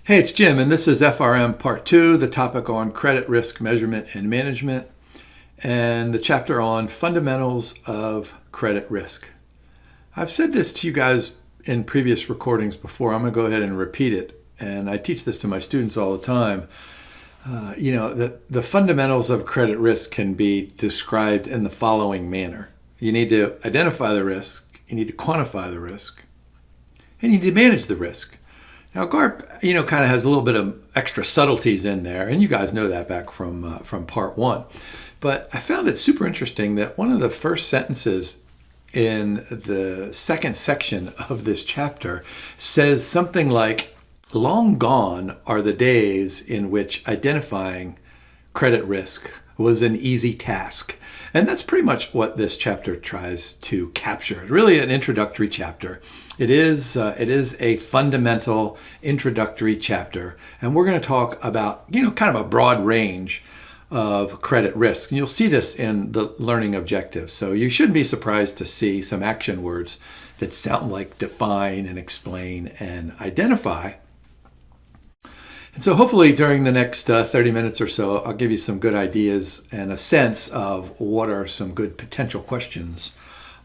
Hey, it's Jim, and this is FRM Part II, the topic on credit risk measurement and management, and the chapter on fundamentals of credit risk. I've said this to you guys in previous recordings before. I'm going to go ahead and repeat it, and I teach this to my students all the time. The fundamentals of credit risk can be described in the following manner. You need to identify the risk, you need to quantify the risk, and you need to manage the risk. Now, GARP, kind of has a little bit of extra subtleties in there, and you guys know that back from Part 1. But I found it super interesting that one of the first sentences in the second section of this chapter says something like, "Long gone are the days in which identifying credit risk was an easy task." And that's pretty much what this chapter tries to capture. It's really an introductory chapter. It is a fundamental introductory chapter. And we're going to talk about, kind of a broad range of credit risk. And you'll see this in the learning objectives. So you shouldn't be surprised to see some action words that sound like define and explain and identify. And so hopefully during the next 30 minutes or so, I'll give you some good ideas and a sense of what are some good potential questions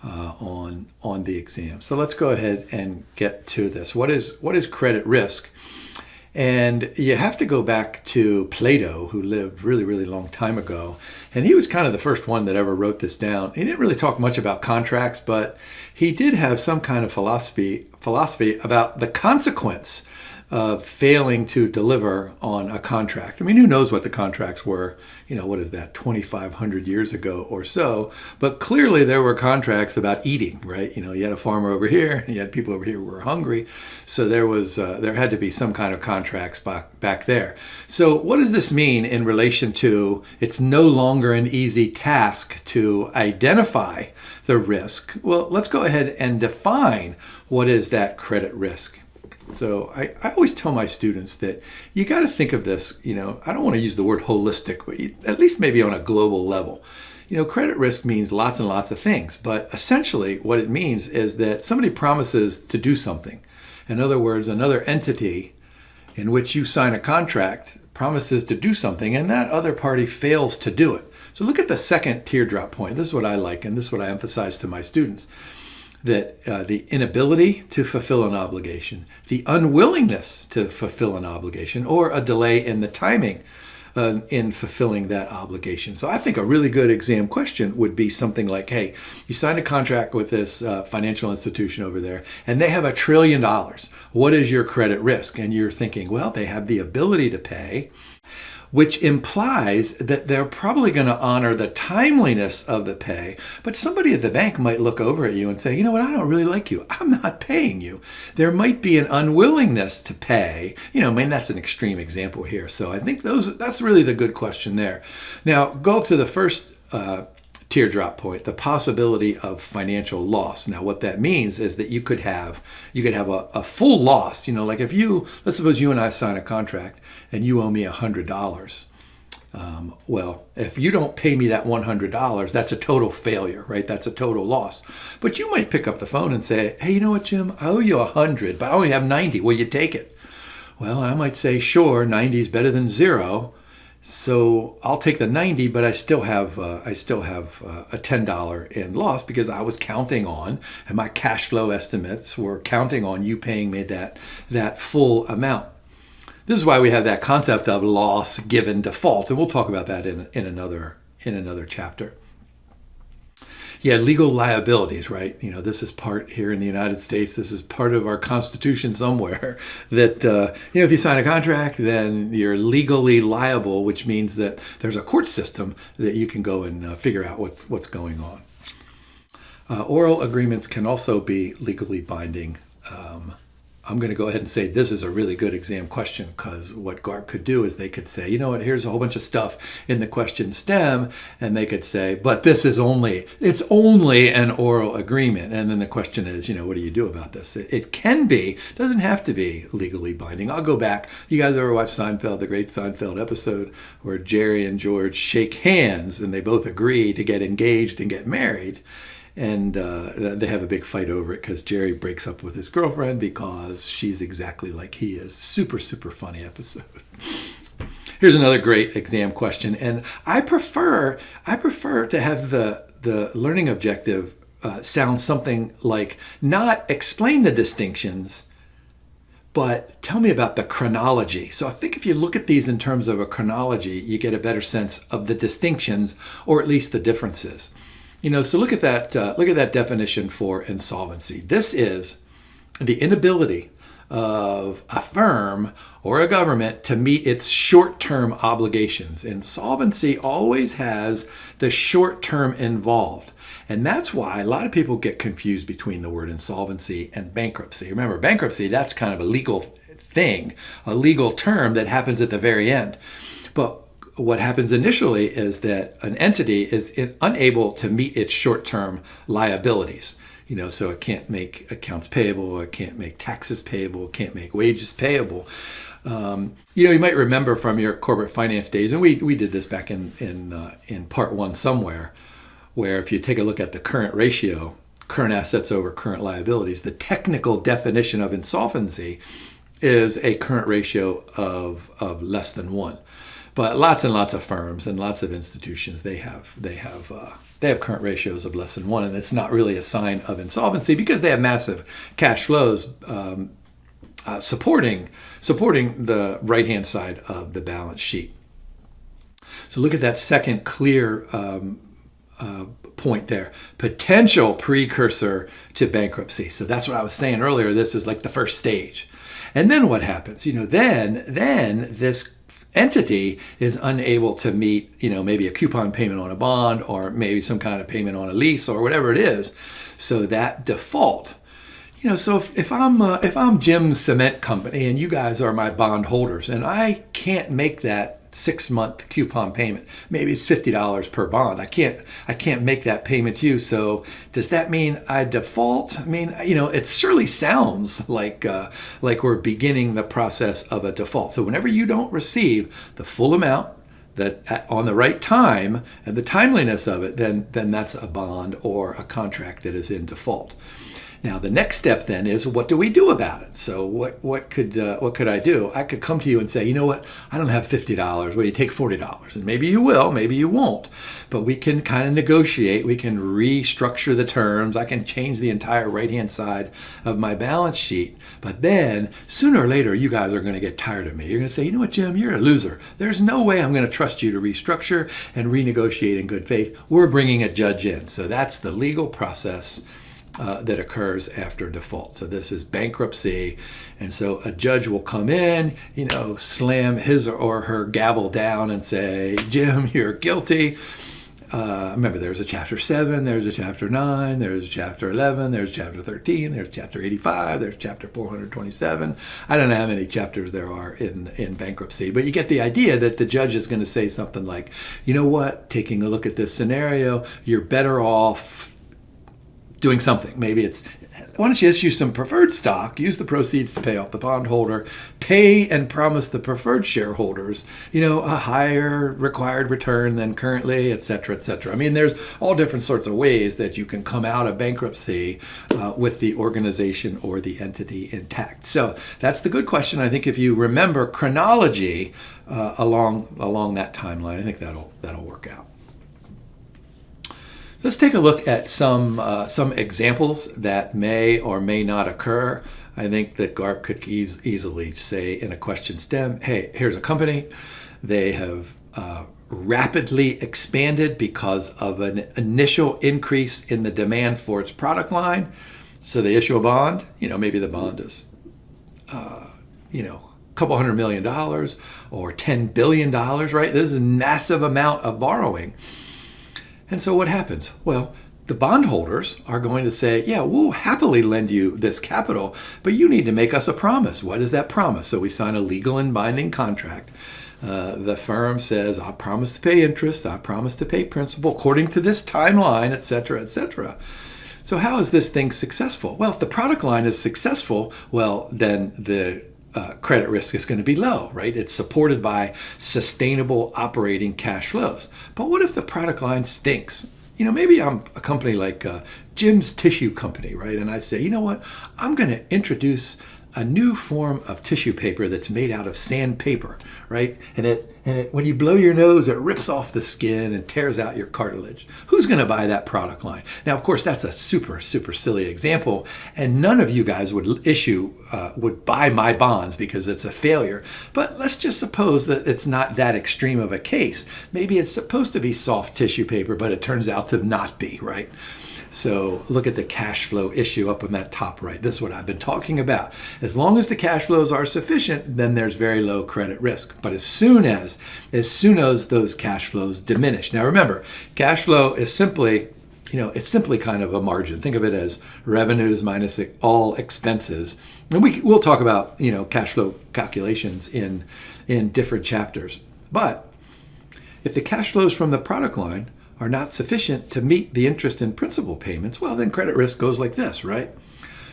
on the exam. So let's go ahead and get to this. What is credit risk? And you have to go back to Plato, who lived really, really long time ago. And he was kind of the first one that ever wrote this down. He didn't really talk much about contracts, but he did have some kind of philosophy about the consequence of failing to deliver on a contract. I mean, who knows what the contracts were, what is that, 2,500 years ago or so. But clearly there were contracts about eating, right? You had a farmer over here, and you had people over here who were hungry. So there had to be some kind of contracts back there. So what does this mean in relation to it's no longer an easy task to identify the risk? Well, let's go ahead and define what is that credit risk. So I always tell my students that you got to think of this, I don't want to use the word holistic, but at least maybe on a global level. Credit risk means lots and lots of things, but essentially what it means is that somebody promises to do something. In other words, another entity in which you sign a contract promises to do something and that other party fails to do it. So look at the second teardrop point. This is what I like, and this is what I emphasize to my students. That the inability to fulfill an obligation, the unwillingness to fulfill an obligation, or a delay in the timing in fulfilling that obligation. So I think a really good exam question would be something like, hey, you signed a contract with this financial institution over there, and they have $1 trillion. What is your credit risk? And you're thinking, well, they have the ability to pay, which implies that they're probably going to honor the timeliness of the pay. But somebody at the bank might look over at you and say, you know what, I don't really like you. I'm not paying you. There might be an unwillingness to pay. That's an extreme example here. So I think that's really the good question there. Now, go up to the first teardrop point, the possibility of financial loss. Now, what that means is that you could have a full loss. Like let's suppose you and I sign a contract and you owe me $100. Well, if you don't pay me that $100, that's a total failure, right? That's a total loss. But you might pick up the phone and say, hey, you know what, Jim? I owe you 100, but I only have 90. Will you take it? Well, I might say, sure, 90 is better than 0. So I'll take the 90, but I still have a $10 in loss because I was counting on, and my cash flow estimates were counting on you paying me that full amount. This is why we have that concept of loss given default, and we'll talk about that in another chapter. Yeah, legal liabilities, right? This is part here in the United States. This is part of our Constitution somewhere that, if you sign a contract, then you're legally liable, which means that there's a court system that you can go and figure out what's going on. Oral agreements can also be legally binding. I'm going to go ahead and say this is a really good exam question because what GARP could do is they could say, you know what, here's a whole bunch of stuff in the question stem, and they could say, but it's only an oral agreement. And then the question is, what do you do about this? It can be, doesn't have to be legally binding. I'll go back. You guys ever watch Seinfeld, the great Seinfeld episode where Jerry and George shake hands and they both agree to get engaged and get married? And they have a big fight over it because Jerry breaks up with his girlfriend because she's exactly like he is. Super, super funny episode. Here's another great exam question. And I prefer to have the learning objective sound something like not explain the distinctions, but tell me about the chronology. So I think if you look at these in terms of a chronology, you get a better sense of the distinctions, or at least the differences. So look at that definition for insolvency. This is the inability of a firm or a government to meet its short-term obligations. Insolvency always has the short-term involved. And that's why a lot of people get confused between the word insolvency and bankruptcy. Remember, bankruptcy, that's kind of a legal thing, a legal term that happens at the very end. But what happens initially is that an entity is unable to meet its short-term liabilities. So it can't make accounts payable, it can't make taxes payable, it can't make wages payable. You might remember from your corporate finance days, and we did this back in part one somewhere, where if you take a look at the current ratio, current assets over current liabilities, the technical definition of insolvency is a current ratio of less than 1. But lots and lots of firms and lots of institutions, they have current ratios of less than 1, and it's not really a sign of insolvency because they have massive cash flows supporting the right-hand side of the balance sheet. So look at that second clear point there. Potential precursor to bankruptcy. So that's what I was saying earlier. This is like the first stage. And then what happens? Then this entity is unable to meet, maybe a coupon payment on a bond, or maybe some kind of payment on a lease, or whatever it is. So that default, so if I'm Jim's Cement Company and you guys are my bond holders, and I can't make that 6-month coupon payment, maybe it's $50 per bond. I can't make that payment to you. So does that mean I default? I mean, it surely sounds like we're beginning the process of a default. So whenever you don't receive the full amount that on the right time and the timeliness of it, then that's a bond or a contract that is in default. Now, the next step then is, what do we do about it? So what could I do? I could come to you and say, you know what, I don't have $50. Well, you take $40. And maybe you will, maybe you won't. But we can kind of negotiate. We can restructure the terms. I can change the entire right-hand side of my balance sheet. But then, sooner or later, you guys are going to get tired of me. You're going to say, you know what, Jim, you're a loser. There's no way I'm going to trust you to restructure and renegotiate in good faith. We're bringing a judge in. So that's the legal process that occurs after default. So this is bankruptcy. And so a judge will come in, slam his or her gavel down and say, Jim, you're guilty. Remember, there's a chapter 7, there's a chapter 9, there's a chapter 11, there's chapter 13, there's chapter 85, there's chapter 427. I don't know how many chapters there are in bankruptcy, but you get the idea that the judge is going to say something like, you know what, taking a look at this scenario, you're better off doing something. Maybe it's, why don't you issue some preferred stock, use the proceeds to pay off the bondholder, pay and promise the preferred shareholders, a higher required return than currently, et cetera, et cetera. I mean, there's all different sorts of ways that you can come out of bankruptcy with the organization or the entity intact. So that's the good question. I think if you remember chronology along that timeline, I think that'll work out. Let's take a look at some examples that may or may not occur. I think that GARP could easily say in a question stem, hey, here's a company. They have rapidly expanded because of an initial increase in the demand for its product line. So they issue a bond. Maybe the bond is, a couple $100 million or $10 billion, right? This is a massive amount of borrowing. And so what happens? Well, the bondholders are going to say, yeah, we'll happily lend you this capital, but you need to make us a promise. What is that promise? So we sign a legal and binding contract. The firm says, I promise to pay interest, I promise to pay principal according to this timeline, et cetera, et cetera. So how is this thing successful? Well, if the product line is successful, well, then the credit risk is going to be low, right? It's supported by sustainable operating cash flows. But what if the product line stinks? maybe I'm a company like Jim's Tissue Company, right? And I say, you know what? I'm going to introduce a new form of tissue paper that's made out of sandpaper, right? And it when you blow your nose, it rips off the skin and tears out your cartilage. Who's going to buy that product line? Now, of course, that's a super silly example, and none of you guys would buy my bonds because it's a failure. But let's just suppose that it's not that extreme of a case. Maybe it's supposed to be soft tissue paper, but it turns out to not be, right? So look at the cash flow issue up on that top right. This is what I've been talking about. As long as the cash flows are sufficient, then there's very low credit risk. But as soon as those cash flows diminish. Now remember, cash flow is simply, it's simply kind of a margin. Think of it as revenues minus all expenses. And we'll talk about, cash flow calculations in different chapters. But if the cash flows from the product line are not sufficient to meet the interest and principal payments, well, then credit risk goes like this, right?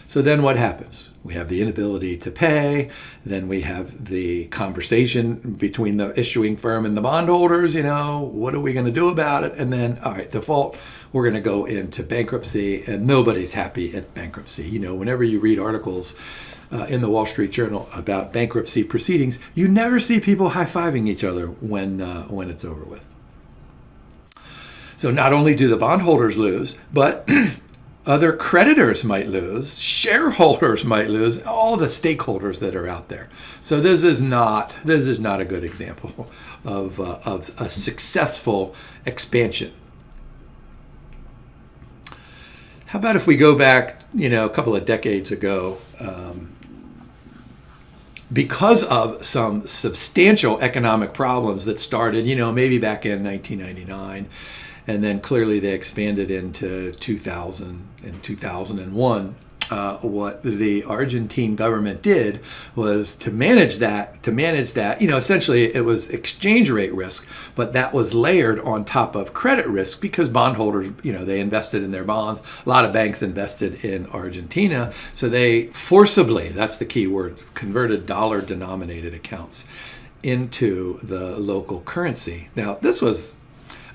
So then what happens? We have the inability to pay. Then we have the conversation between the issuing firm and the bondholders, what are we going to do about it? And then, all right, default, we're going to go into bankruptcy, and nobody's happy at bankruptcy. Whenever you read articles in the Wall Street Journal about bankruptcy proceedings, you never see people high-fiving each other when it's over with. So not only do the bondholders lose, but other creditors might lose, shareholders might lose, all the stakeholders that are out there. So this is not a good example of a successful expansion. How about if we go back, a couple of decades ago, because of some substantial economic problems that started, maybe back in 1999. And then clearly they expanded into 2000 and 2001. What the Argentine government did was to manage that, essentially it was exchange rate risk, but that was layered on top of credit risk because bondholders, they invested in their bonds. A lot of banks invested in Argentina. So they forcibly, that's the key word, converted dollar denominated accounts into the local currency. Now, this was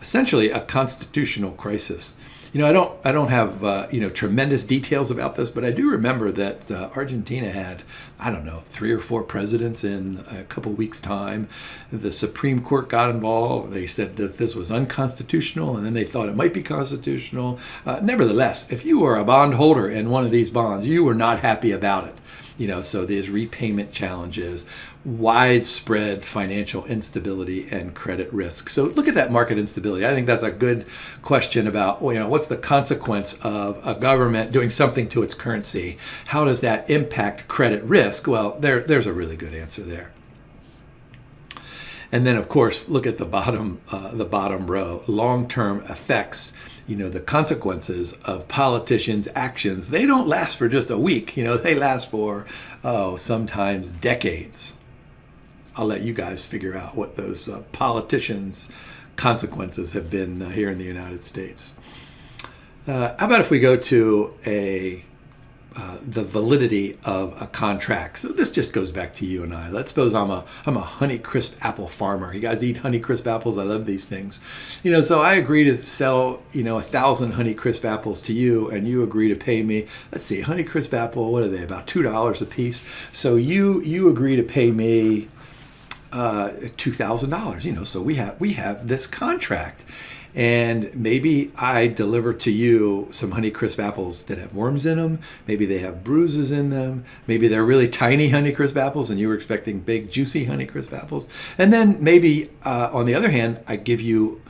essentially a constitutional crisis. I don't have tremendous details about this, but I do remember that Argentina had 3 or 4 presidents in a couple weeks' time. The Supreme Court got involved. They said that this was unconstitutional, and then they thought it might be constitutional. Nevertheless, if you were a bondholder in one of these bonds, you were not happy about it. So there's repayment challenges, widespread financial instability, and credit risk. So look at that market instability. I think that's a good question about, what's the consequence of a government doing something to its currency? How does that impact credit risk? Well, there's a really good answer there. And then, of course, look at the bottom row, long-term effects. The consequences of politicians' actions, they don't last for just a week. They last for, sometimes decades. I'll let you guys figure out what those politicians' consequences have been here in the United States. How about if we go to the validity of a contract? So this just goes back to you and I. Let's suppose I'm a Honeycrisp apple farmer. You guys eat Honeycrisp apples? I love these things. So I agree to sell 1,000 Honeycrisp apples to you, and you agree to pay me. Let's see, Honeycrisp apple. What are they? About $2 a piece. So you agree to pay me $2,000. So we have this contract. And maybe I deliver to you some Honeycrisp apples that have worms in them. Maybe they have bruises in them. Maybe they're really tiny Honeycrisp apples and you were expecting big, juicy Honeycrisp apples. And then maybe, on the other hand, I give you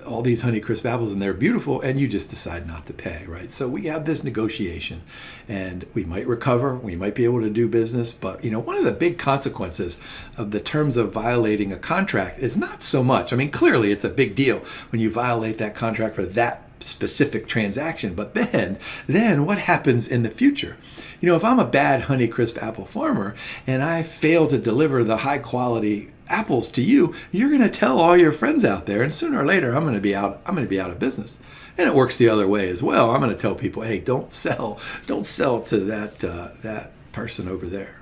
all these Honeycrisp apples and they're beautiful, and you just decide not to pay, right? So we have this negotiation, and we might recover, we might be able to do business, but one of the big consequences of the terms of violating a contract is not so much. Clearly it's a big deal when you violate that contract for that specific transaction, but then what happens in the future? If I'm a bad Honeycrisp apple farmer and I fail to deliver the high quality apples to you, you're going to tell all your friends out there, and sooner or later I'm going to be out of business. And it works the other way as well. I'm going to tell people, hey, don't sell to that person over there.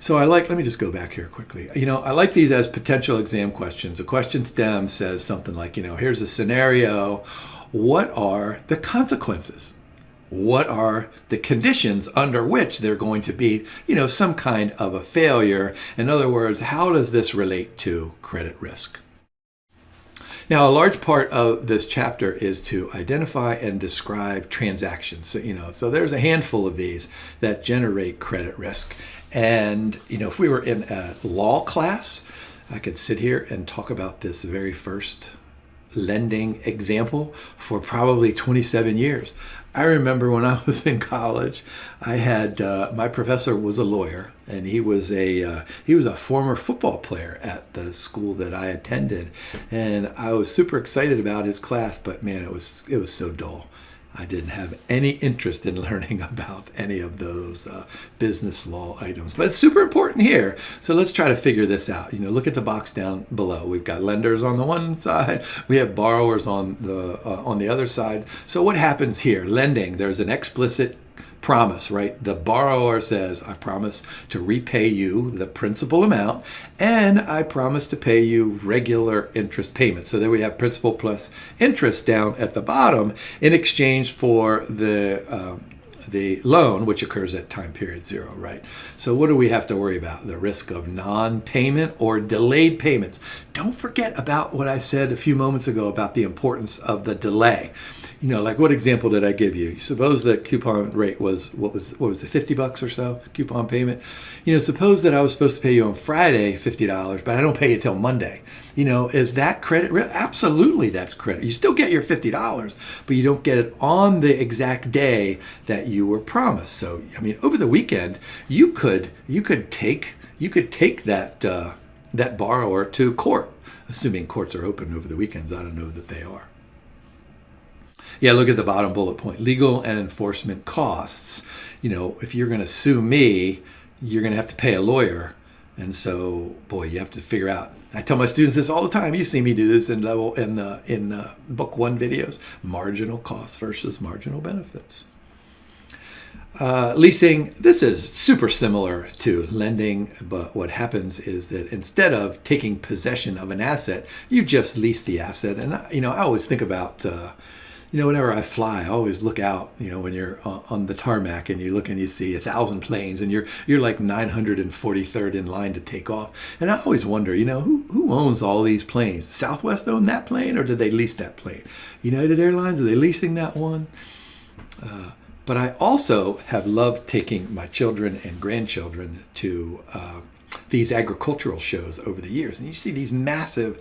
So let me just go back here quickly. I like these as potential exam questions. The question stem says something like, here's a scenario. What are the consequences? What are the conditions under which they're going to be, some kind of a failure? In other words, how does this relate to credit risk? Now, a large part of this chapter is to identify and describe transactions. So there's a handful of these that generate credit risk. And, if we were in a law class, I could sit here and talk about this very first lending example for probably 27 years. I remember when I was in college, I had my professor was a lawyer, and he was a former football player at the school that I attended, and I was super excited about his class. But man, it was so dull. I didn't have any interest in learning about any of those business law items. But it's super important here. So let's try to figure this out. Look at the box down below. We've got lenders on the one side. We have borrowers on the other side. So what happens here? Lending, there's an explicit promise, right? The borrower says, I promise to repay you the principal amount, and I promise to pay you regular interest payments. So there we have principal plus interest down at the bottom in exchange for the loan, which occurs at time period 0, right? So what do we have to worry about? The risk of non-payment or delayed payments. Don't forget about what I said a few moments ago about the importance of the delay. Like what example did I give you? Suppose the coupon rate was, what was it, $50 or so coupon payment? Suppose that I was supposed to pay you on Friday $50, but I don't pay you till Monday. Is that credit risk? Absolutely, that's credit. You still get your $50, but you don't get it on the exact day that you were promised. So, over the weekend, you could take that borrower to court, assuming courts are open over the weekends. I don't know that they are. Yeah, look at the bottom bullet point. Legal and enforcement costs. If you're going to sue me, you're going to have to pay a lawyer. And so, boy, you have to figure out. I tell my students this all the time. You see me do this in book 1 videos. Marginal costs versus marginal benefits. Leasing, this is super similar to lending, but what happens is that instead of taking possession of an asset, you just lease the asset. And, I always think about... whenever I fly, I always look out, when you're on the tarmac and you look and you see 1,000 planes and you're like 943rd in line to take off. And I always wonder, who owns all these planes? Southwest own that plane, or did they lease that plane? United Airlines, are they leasing that one? But I also have loved taking my children and grandchildren to these agricultural shows over the years. And you see these massive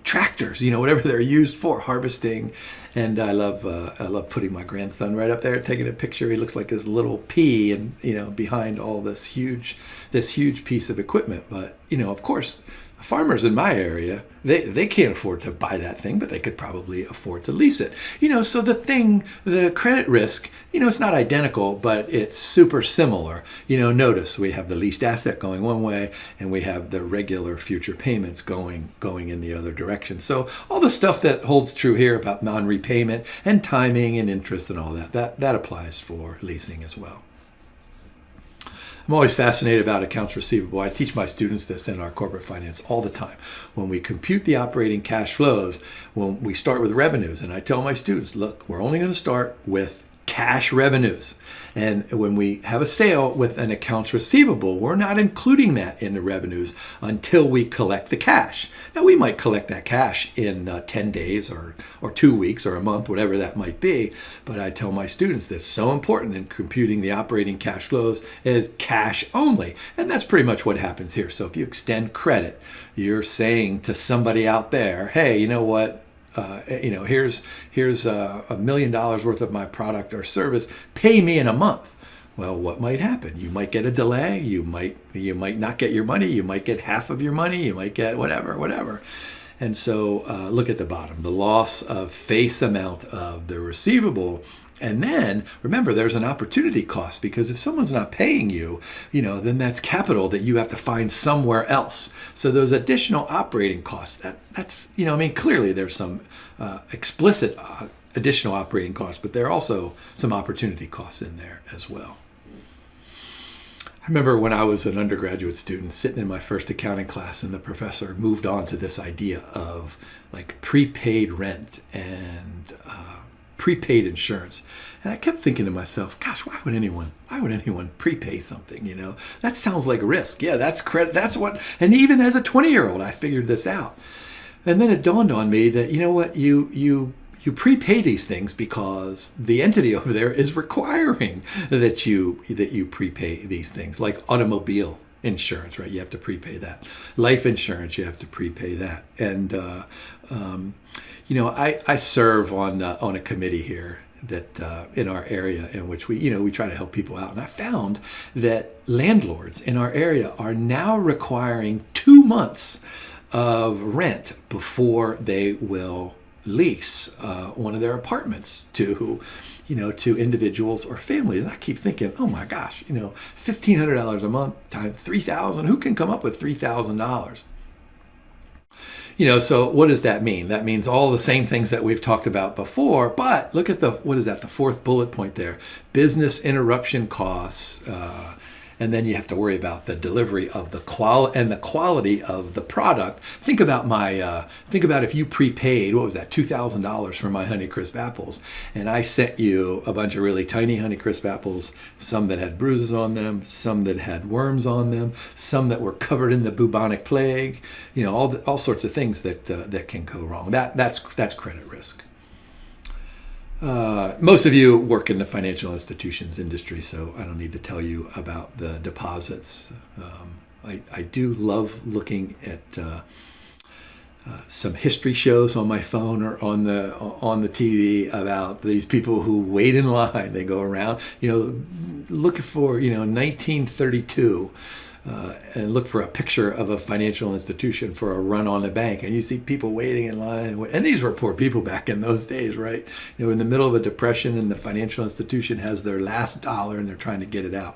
tractors, whatever they're used for, harvesting. And I love putting my grandson right up there, taking a picture. He looks like his little pea, and behind all this huge piece of equipment. But of course, farmers in my area, they can't afford to buy that thing, but they could probably afford to lease it. So the credit risk, it's not identical, but it's super similar. Notice we have the leased asset going one way, and we have the regular future payments going in the other direction. So all the stuff that holds true here about non-repayment and timing and interest and all that applies for leasing as well. I'm always fascinated about accounts receivable. I teach my students this in our corporate finance all the time. When we compute the operating cash flows, when we start with revenues, and I tell my students, look, we're only going to start with cash revenues. And when we have a sale with an accounts receivable, we're not including that in the revenues until we collect the cash. Now, we might collect that cash in 10 days or 2 weeks or a month, whatever that might be. But I tell my students that's so important in computing the operating cash flows is cash only. And that's pretty much what happens here. So if you extend credit, you're saying to somebody out there, hey, you know what? Here's $1 million worth of my product or service. Pay me in a month. Well, what might happen? You might get a delay. You might not get your money. You might get half of your money. You might get whatever. And so look at the bottom, the loss of face amount of the receivable. And then remember, there's an opportunity cost, because if someone's not paying you, then that's capital that you have to find somewhere else. So those additional operating costs, that's clearly there's some explicit additional operating costs, but there are also some opportunity costs in there as well. I remember when I was an undergraduate student sitting in my first accounting class, and the professor moved on to this idea of like prepaid rent and prepaid insurance. And I kept thinking to myself, gosh, why would anyone prepay something? You know, that sounds like risk. Yeah, that's credit. That's what, and even as a 20-year-old, I figured this out. And then it dawned on me that, you know what, you prepay these things because the entity over there is requiring that you prepay these things, like automobile insurance, right? You have to prepay that. Life insurance, you have to prepay that. And you know, I serve on a committee here that in our area in which we try to help people out. And I found that landlords in our area are now requiring 2 months of rent before they will lease one of their apartments to individuals or families. And I keep thinking, oh my gosh, $1,500 a month times $3,000. Who can come up with $3,000? So what does that mean? That means all the same things that we've talked about before. But look at the fourth bullet point there: business interruption costs. And then you have to worry about the delivery of the quality of the product. Think about if you prepaid, what was that, $2,000 for my Honeycrisp apples, and I sent you a bunch of really tiny Honeycrisp apples, some that had bruises on them, some that had worms on them, some that were covered in the bubonic plague. All sorts of things that can go wrong. That's credit risk. Most of you work in the financial institutions industry, so I don't need to tell you about the deposits. I do love looking at some history shows on my phone or on the TV about these people who wait in line. They go around, looking for 1932. And look for a picture of a financial institution for a run on the bank, and you see people waiting in line. And these were poor people back in those days, right? In the middle of a depression, and the financial institution has their last dollar, and they're trying to get it out.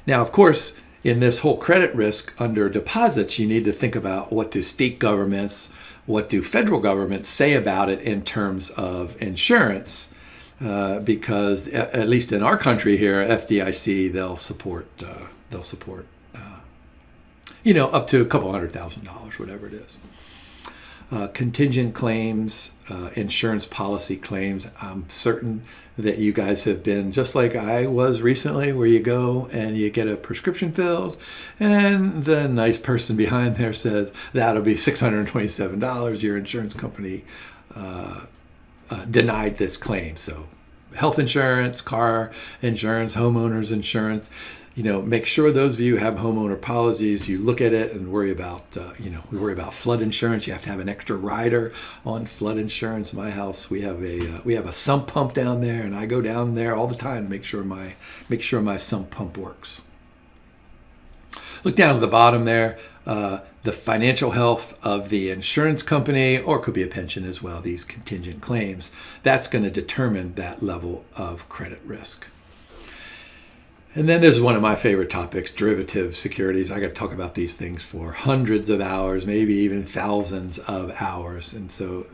Now, of course, in this whole credit risk under deposits, you need to think about what do state governments, what do federal governments say about it in terms of insurance. Because at least in our country here, FDIC, they'll support up to a couple $100,000, whatever it is. Contingent claims, insurance policy claims. I'm certain that you guys have been just like I was recently, where you go and you get a prescription filled, and the nice person behind there says that'll be $627. Your insurance company denied this claim. So health insurance, car insurance, homeowners insurance, make sure those of you have homeowner policies, you look at it and worry about, we worry about flood insurance. You have to have an extra rider on flood insurance. My house, we have a sump pump down there, and I go down there all the time to make sure my sump pump works. Look down at the bottom there, the financial health of the insurance company, or it could be a pension as well, these contingent claims. That's going to determine that level of credit risk. And then this is one of my favorite topics, derivative securities. I got to talk about these things for hundreds of hours, maybe even thousands of hours. And so,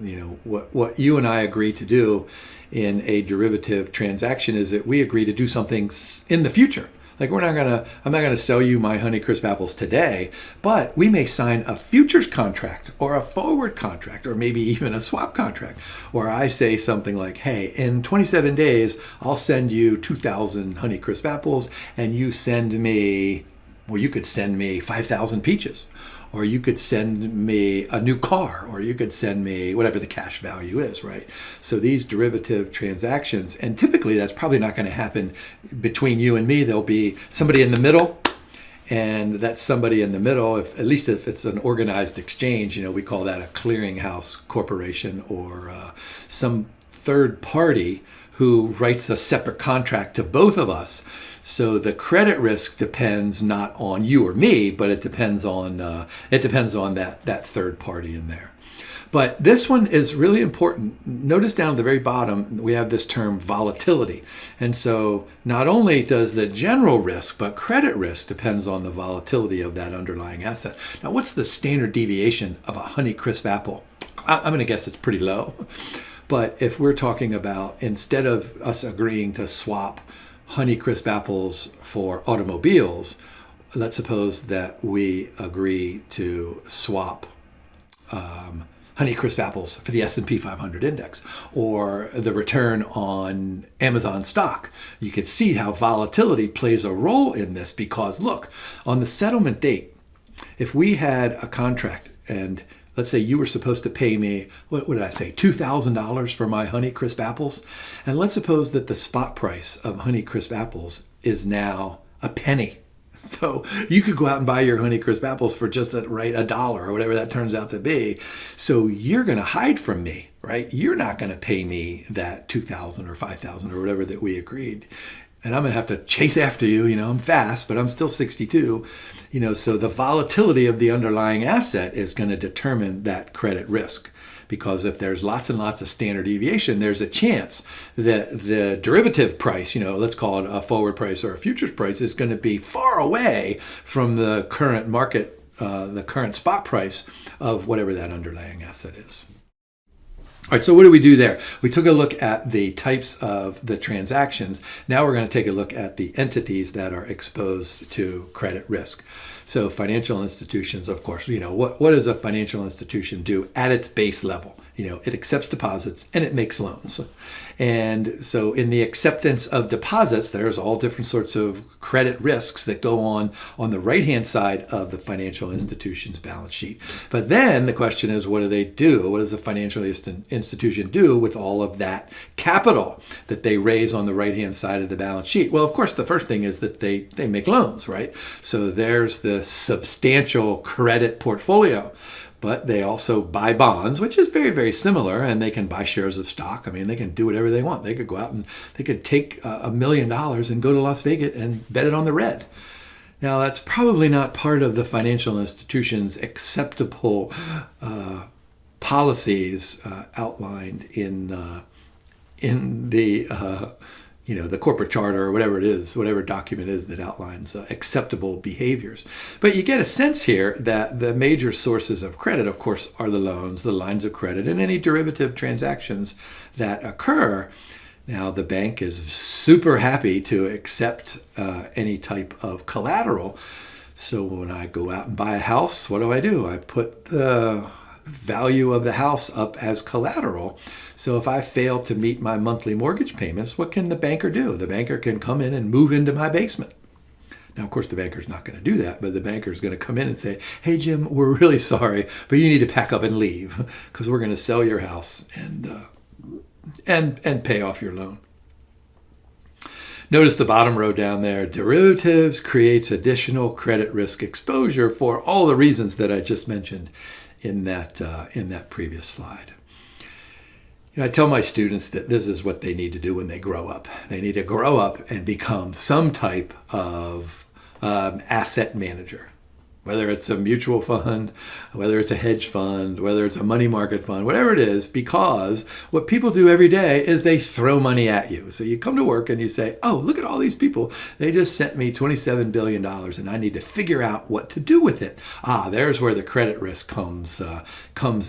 what you and I agree to do in a derivative transaction is that we agree to do something in the future. Like I'm not gonna sell you my Honeycrisp apples today, but we may sign a futures contract or a forward contract or maybe even a swap contract where I say something like, hey, in 27 days, I'll send you 2,000 Honeycrisp apples, and you could send me 5,000 peaches. Or you could send me a new car, or you could send me whatever the cash value is, right? So these derivative transactions, and typically that's probably not going to happen between you and me. There'll be somebody in the middle, and that somebody in the middle, at least if it's an organized exchange, we call that a clearinghouse corporation, or some third party who writes a separate contract to both of us. So the credit risk depends not on you or me, but it depends on that third party in there. But this one is really important. Notice down at the very bottom, we have this term volatility. And so not only does the general risk, but credit risk depends on the volatility of that underlying asset. Now, what's the standard deviation of a Honeycrisp apple? I'm going to guess it's pretty low. But if we're talking about, instead of us agreeing to swap Honeycrisp apples for automobiles, let's suppose that we agree to swap Honeycrisp apples for the S&P 500 index, or the return on Amazon stock. You can see how volatility plays a role in this, because look, on the settlement date, if we had a contract and let's say you were supposed to pay me, what did I say, $2,000 for my Honeycrisp apples, and let's suppose that the spot price of Honeycrisp apples is now a penny. So you could go out and buy your Honeycrisp apples for just $1 or whatever that turns out to be. So you're going to hide from me, right? You're not going to pay me that $2,000 or $5,000 or whatever that we agreed. And I'm going to have to chase after you. I'm fast, but I'm still 62. So the volatility of the underlying asset is going to determine that credit risk. Because if there's lots and lots of standard deviation, there's a chance that the derivative price, let's call it a forward price or a futures price, is going to be far away from the current market, the current spot price of whatever that underlying asset is. All right, so what do we do there? We took a look at the types of the transactions. Now we're going to take a look at the entities that are exposed to credit risk. So financial institutions, of course, what does a financial institution do at its base level? It accepts deposits and it makes loans. And so in the acceptance of deposits, there's all different sorts of credit risks that go on the right-hand side of the financial institution's balance sheet. But then the question is, what do they do? What does a financial institution do with all of that capital that they raise on the right-hand side of the balance sheet? Well, of course, the first thing is that they make loans, right? So there's the substantial credit portfolio. But they also buy bonds, which is very, very similar, and they can buy shares of stock. I mean, they can do whatever they want. They could go out and they could take $1 million and go to Las Vegas and bet it on the red. Now, that's probably not part of the financial institution's acceptable policies outlined in the corporate charter or whatever it is, whatever document is that outlines acceptable behaviors. But you get a sense here that the major sources of credit, of course, are the loans, the lines of credit, and any derivative transactions that occur. Now, the bank is super happy to accept any type of collateral. So when I go out and buy a house, what do? I put the value of the house up as collateral. So if I fail to meet my monthly mortgage payments, what can the banker do? The banker can come in and move into my basement. Now, of course, the banker's not going to do that, but the banker's going to come in and say, hey, Jim, we're really sorry, but you need to pack up and leave because we're going to sell your house and pay off your loan. Notice the bottom row down there, derivatives creates additional credit risk exposure for all the reasons that I just mentioned in that previous slide. I tell my students that this is what they need to do when they grow up. They need to grow up and become some type of asset manager, whether it's a mutual fund, whether it's a hedge fund, whether it's a money market fund, whatever it is, because what people do every day is they throw money at you. So you come to work and you say, oh, look at all these people. They just sent me $27 billion and I need to figure out what to do with it. There's where the credit risk comes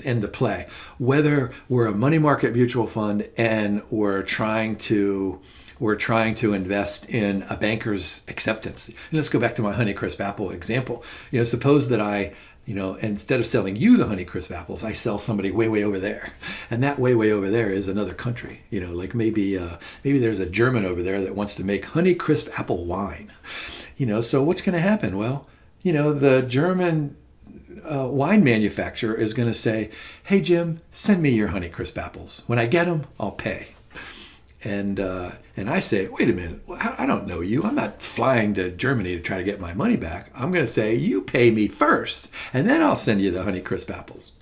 into play. Whether we're a money market mutual fund and we're trying to invest in a banker's acceptance. And let's go back to my Honeycrisp apple example. Suppose that I, instead of selling you the Honeycrisp apples, I sell somebody way, way over there. And that way, way over there is another country. Like maybe there's a German over there that wants to make Honeycrisp apple wine. So what's going to happen? Well, the German wine manufacturer is going to say, hey, Jim, send me your Honeycrisp apples. When I get them, I'll pay. And I say, wait a minute, I don't know you. I'm not flying to Germany to try to get my money back. I'm going to say, you pay me first, and then I'll send you the Honeycrisp apples.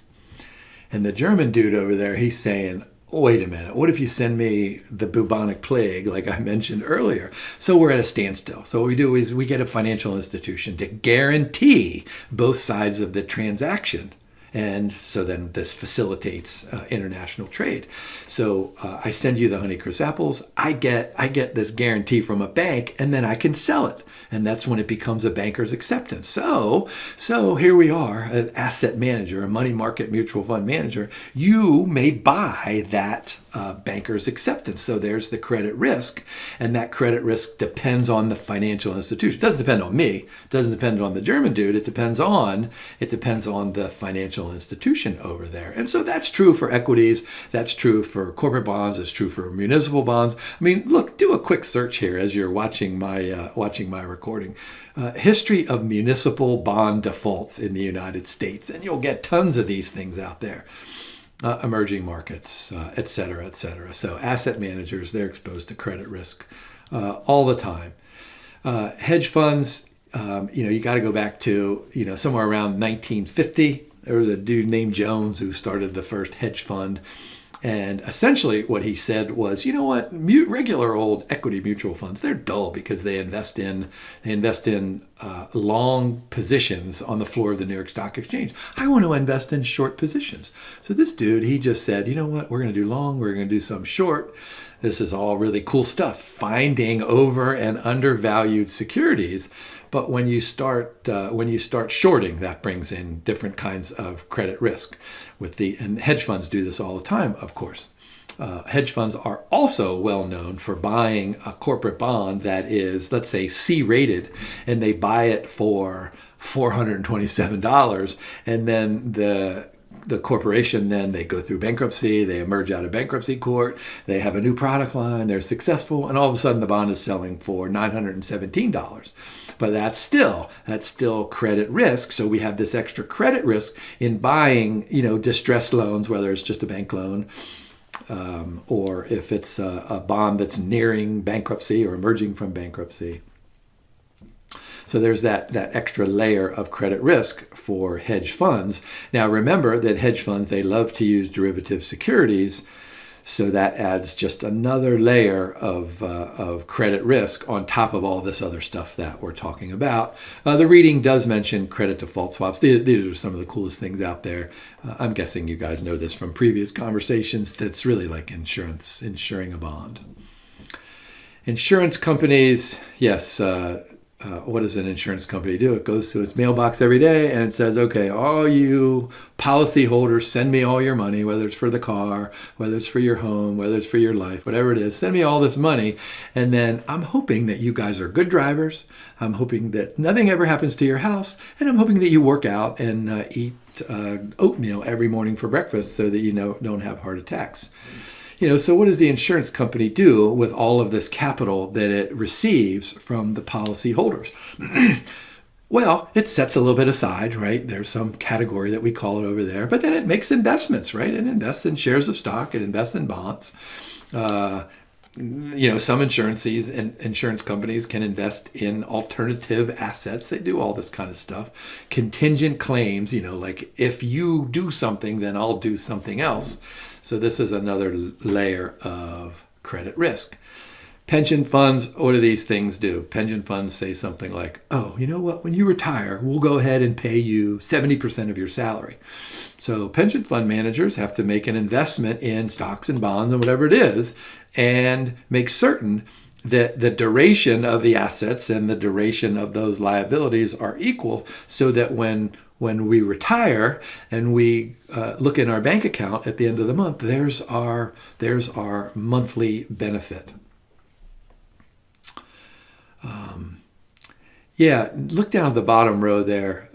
And the German dude over there, he's saying, wait a minute, what if you send me the bubonic plague, like I mentioned earlier? So we're at a standstill. So what we do is we get a financial institution to guarantee both sides of the transaction. And so then this facilitates international trade. So I send you the Honeycrisp apples. I get this guarantee from a bank, and then I can sell it. And that's when it becomes a banker's acceptance. So here we are, an asset manager, a money market mutual fund manager. You may buy that banker's acceptance. So there's the credit risk, and that credit risk depends on the financial institution. It doesn't depend on me. It doesn't depend on the German dude. It depends on the financial institution over there. And so that's true for equities. That's true for corporate bonds. It's true for municipal bonds. I mean, look, do a quick search here as you're watching my recording. History of municipal bond defaults in the United States, and you'll get tons of these things out there. Emerging markets, et cetera, et cetera. So asset managers, they're exposed to credit risk all the time. Hedge funds, you got to go back to, somewhere around 1950. There was a dude named Jones who started the first hedge fund. And essentially what he said was, you know what, regular old equity mutual funds, they're dull because they invest in long positions on the floor of the New York Stock Exchange. I want to invest in short positions. So this dude, he just said, you know what, we're going to do long, we're going to do some short. This is all really cool stuff, finding over and undervalued securities. But when you start shorting, that brings in different kinds of credit risk. And hedge funds do this all the time, of course. Hedge funds are also well known for buying a corporate bond that is, let's say, C-rated, and they buy it for $427, and then the corporation, then they go through bankruptcy, they emerge out of bankruptcy court, they have a new product line, they're successful, and all of a sudden the bond is selling for $917. But that's still credit risk. So we have this extra credit risk in buying, distressed loans, whether it's just a bank loan, or if it's a bond that's nearing bankruptcy or emerging from bankruptcy. So there's that extra layer of credit risk for hedge funds. Now remember that hedge funds, they love to use derivative securities. So that adds just another layer of credit risk on top of all this other stuff that we're talking about. The reading does mention credit default swaps. These are some of the coolest things out there. I'm guessing you guys know this from previous conversations. That's really like insurance, insuring a bond. Insurance companies, yes. What does an insurance company do? It goes to its mailbox every day and it says, okay, all you policyholders, send me all your money, whether it's for the car, whether it's for your home, whether it's for your life, whatever it is, send me all this money. And then I'm hoping that you guys are good drivers. I'm hoping that nothing ever happens to your house. And I'm hoping that you work out and eat oatmeal every morning for breakfast so that you don't have heart attacks. So what does the insurance company do with all of this capital that it receives from the policy holders? Well, it sets a little bit aside, right? There's some category that we call it over there, but then it makes investments, right? It invests in shares of stock, it invests in bonds. Some insurance companies can invest in alternative assets. They do all this kind of stuff. Contingent claims, like if you do something, then I'll do something else. So this is another layer of credit risk. Pension funds, what do these things do? Pension funds say something like, oh, you know what? When you retire, we'll go ahead and pay you 70% of your salary. So pension fund managers have to make an investment in stocks and bonds and whatever it is and make certain that the duration of the assets and the duration of those liabilities are equal so that when we retire and we look in our bank account at the end of the month, there's our monthly benefit. Look down at the bottom row there.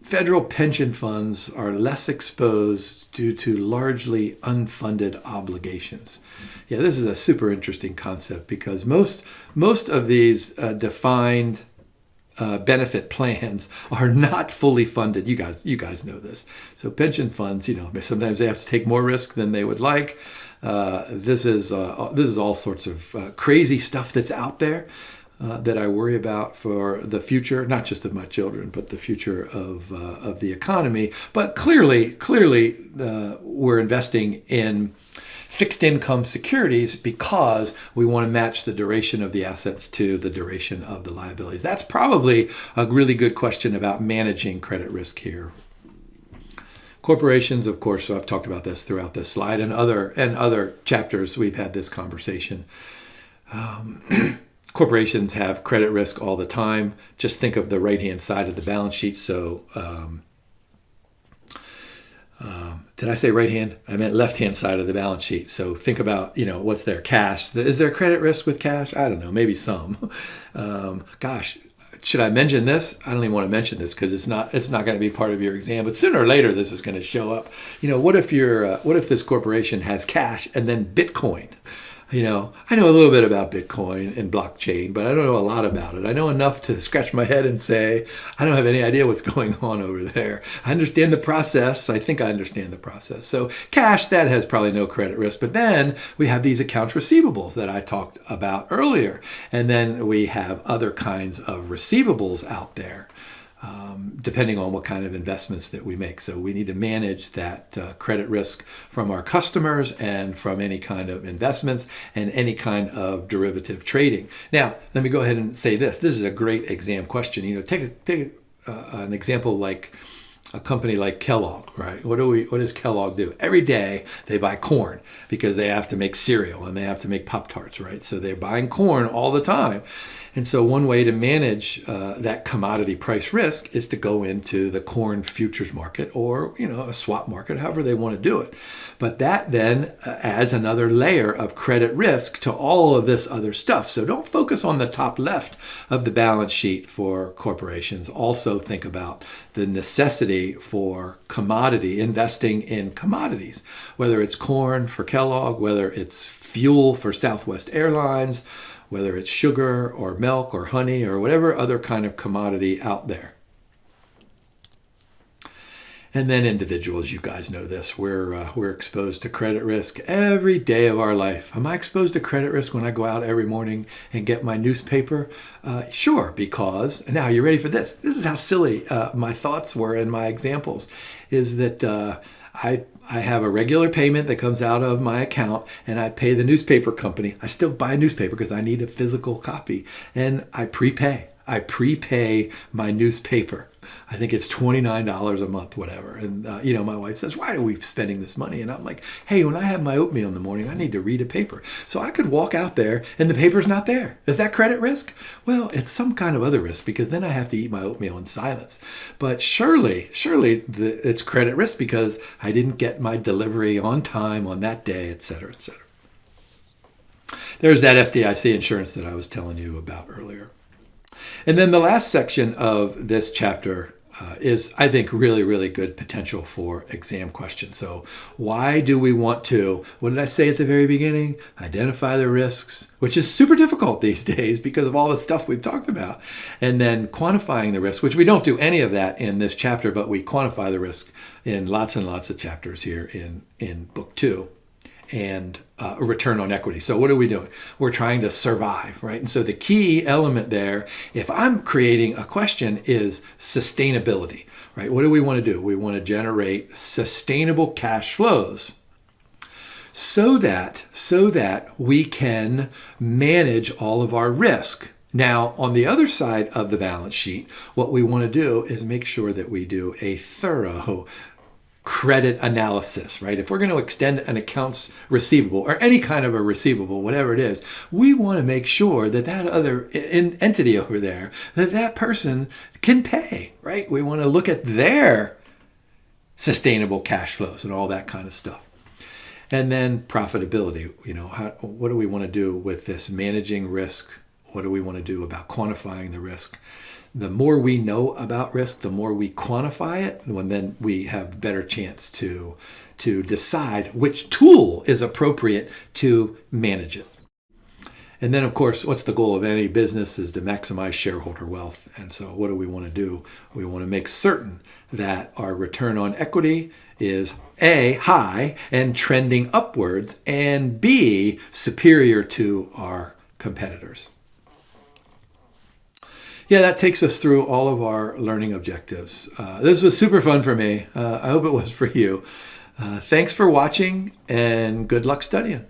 Federal pension funds are less exposed due to largely unfunded obligations. Yeah, this is a super interesting concept because most of these defined benefit plans are not fully funded. You guys know this. So pension funds, sometimes they have to take more risk than they would like. This is all sorts of crazy stuff that's out there that I worry about for the future, not just of my children, but the future of the economy. But clearly, we're investing in fixed income securities because we want to match the duration of the assets to the duration of the liabilities. That's probably a really good question about managing credit risk here. Corporations, of course, so I've talked about this throughout this slide and other chapters. We've had this conversation. Corporations have credit risk all the time. Just think of the right-hand side of the balance sheet. So, did I say right hand? I meant left-hand side of the balance sheet. So think about, what's their cash? Is there credit risk with cash? I don't know, maybe some. Gosh, should I mention this? I don't even want to mention this because it's not going to be part of your exam. But sooner or later, this is going to show up. What if this corporation has cash and then Bitcoin? I know a little bit about Bitcoin and blockchain, but I don't know a lot about it. I know enough to scratch my head and say, I don't have any idea what's going on over there. I understand the process. I think I understand the process. So cash, that has probably no credit risk. But then we have these accounts receivables that I talked about earlier. And then we have other kinds of receivables out there. Depending on what kind of investments that we make. So we need to manage that credit risk from our customers and from any kind of investments and any kind of derivative trading. Now, let me go ahead and say this. This is a great exam question. Take an example like a company like Kellogg, right? What does Kellogg do? Every day they buy corn because they have to make cereal and they have to make Pop-Tarts, right? So they're buying corn all the time. And so one way to manage that commodity price risk is to go into the corn futures market or, a swap market, however they want to do it. But that then adds another layer of credit risk to all of this other stuff. So don't focus on the top left of the balance sheet for corporations. Also think about the necessity for commodity, investing in commodities, whether it's corn for Kellogg, whether it's fuel for Southwest Airlines, whether it's sugar or milk or honey or whatever other kind of commodity out there. And then individuals, you guys know this, we're exposed to credit risk every day of our life. Am I exposed to credit risk when I go out every morning and get my newspaper? Sure, because, now you ready for this? This is how silly my thoughts were in my examples, is that I have a regular payment that comes out of my account and I pay the newspaper company. I still buy a newspaper because I need a physical copy, and I prepay. I prepay my newspaper. I think it's $29 a month, whatever. And, my wife says, why are we spending this money? And I'm like, hey, when I have my oatmeal in the morning, I need to read a paper. So I could walk out there and the paper's not there. Is that credit risk? Well, it's some kind of other risk because then I have to eat my oatmeal in silence. But surely it's credit risk because I didn't get my delivery on time on that day, et cetera, et cetera. There's that FDIC insurance that I was telling you about earlier. And then the last section of this chapter is, I think, really, really good potential for exam questions. So why do we want to, what did I say at the very beginning? Identify the risks, which is super difficult these days because of all the stuff we've talked about. And then quantifying the risk, which we don't do any of that in this chapter, but we quantify the risk in lots and lots of chapters here in book 2. And a return on equity. So what are we doing? We're trying to survive, right? And so the key element there, if I'm creating a question, is sustainability, right? What do we want to do? We want to generate sustainable cash flows so that we can manage all of our risk. Now, on the other side of the balance sheet, what we want to do is make sure that we do a thorough credit analysis, right? If we're going to extend an accounts receivable or any kind of a receivable, whatever it is, we want to make sure that that other entity over there, that person can pay, right? We want to look at their sustainable cash flows and all that kind of stuff. And then profitability, what do we want to do with this managing risk? What do we want to do about quantifying the risk? The more we know about risk, the more we quantify it, and then we have a better chance to decide which tool is appropriate to manage it. And then, of course, what's the goal of any business is to maximize shareholder wealth. And so what do we want to do? We want to make certain that our return on equity is A, high and trending upwards, and B, superior to our competitors. Yeah, that takes us through all of our learning objectives. This was super fun for me. I hope it was for you. Thanks for watching, and good luck studying.